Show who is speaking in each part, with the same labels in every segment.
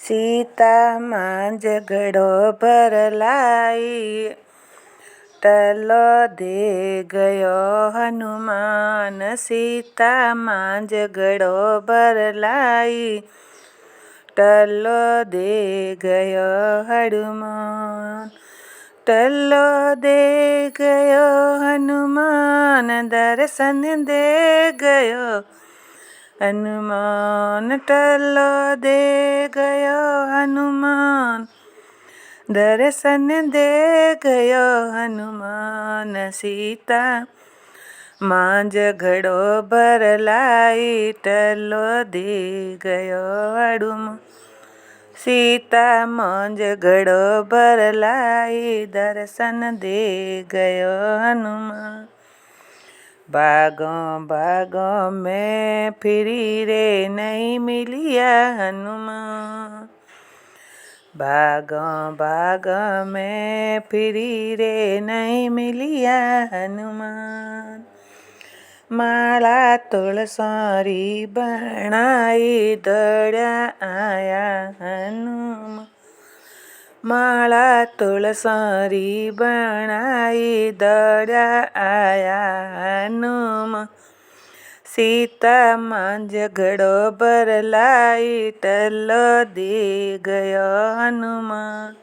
Speaker 1: सीता मां झगड़ो भरलाई, टलो दे गयो हनुमान। सीता मां झगड़ो भरलाई, टलो दे गयो हनुमान। टलो दे गयो हनुमान, दर्शन दे गयो हनुमान। टलो दे गयो हनुमान, दर्शन दे गयो हनुमान। सीता मां झगड़ो भरलाई, टलो दे गयो हनुमान। सीता मां झगड़ो भरलाई, दर्शन दे गयो हनुमान। भागों भागों में फिरी रे नहीं मिलिया हनुमान। भागों भागों में फिरी रे नहीं मिलिया हनुमान। माला तुलसारी बनाई, दौड़ा आया हनुमान। माला तुलसारी बनाई, दौड़ा आया हनुमान। सीता मां झगड़ो भरलाई, टलो दे गयो हनुमान।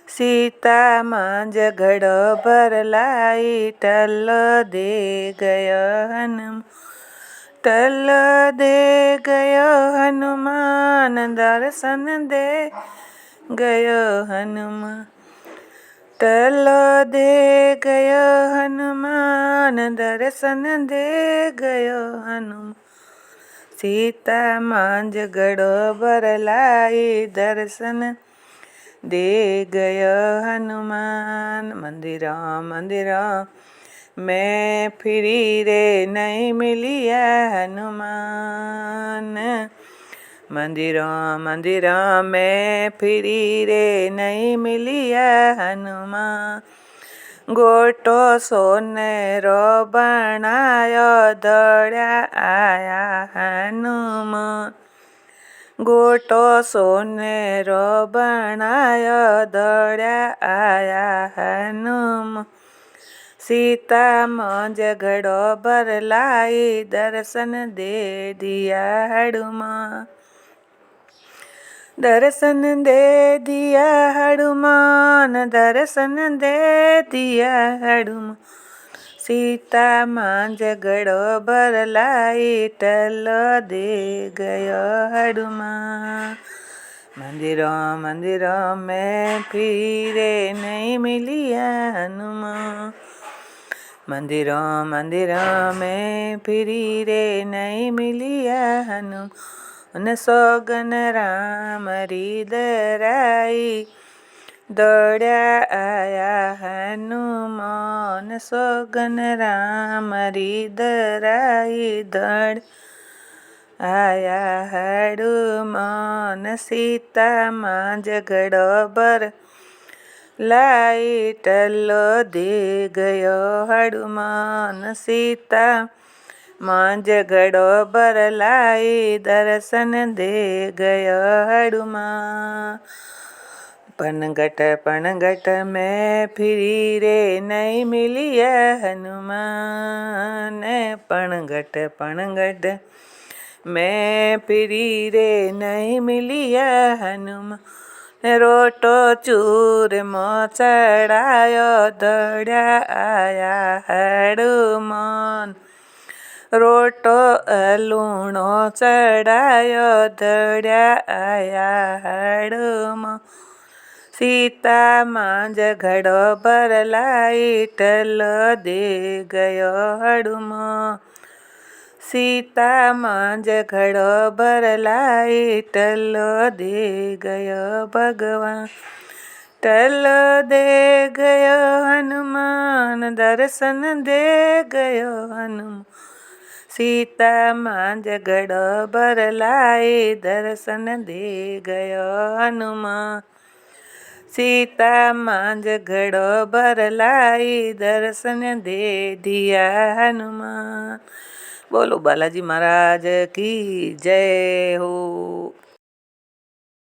Speaker 1: सीता मां झगड़ो भरलाई, टलो दे गयो हनुमान। टलो दे गयो हनुमान, दर्शन दे गयो हनुमान। टलो दे गयो हनुमान, दर्शन दे गयो हनुमान। सीता मां झगड़ो भरलाई, दर्शन दे गयो हनुमान। मंदिरों मंदिरों में फिरी रे नहीं मिलिया हनुमान। मंदिरों मंदिरों में फिरी रे नहीं मिलिया हनुमान। गोटो सोनेरो बनायो, दौड़ा आया हनुमान। गोटो सोनेरो बनायो, दौड़ा आया हनुमान। सीता मां झगड़ो भरलाई, दर्शन दे दिया हनुमान। दर्शन दे दिया हनुमान, दर्शन दे दिया हनुमान। सीता मां झगड़ो भरलाई, टलो दे गयो हनुमान। मंदिरों मंदिरों में फिरे नहीं मिलिया हनुमान। मंदिरों मंदिरों में फिरी रे नहीं मिलिया हनुमान। सोगन राम हृदराई, दौड़ा आया हनुमान। सोगन राम हृदराई, दौड़ आया हनुमान। सीता मां झगड़ो भरलाई, टलो दे गयो हनुमान। सीता मां झगड़ो भरलाई, दर्शन दे गयो हनुमान। पनघट में फिरी रे नहीं मिलिया हनुमान। पनघट में फिरी रे नहीं मिलिया हनुमान। रोटो चूर में चढ़ायो, दौड़ा आया हनुमान। रोटो लूणो चढ़ायो, दौड़ा आया हनुमान। सीता मां झगड़ो भरलाई, टलो दे गयो हनुमान। सीता मां झगड़ो भरलाई, टलो दे गयो भगवान। टलो दे गयो हनुमान, दर्शन दे गयो हनुमान। सीता मां झगड़ो भरलाई, दर्शन दे गयो हनुमान। सीता मां झगड़ो भरलाई, दर्शन दे दिया हनुमान। बोलो बालाजी महाराज की जय हो।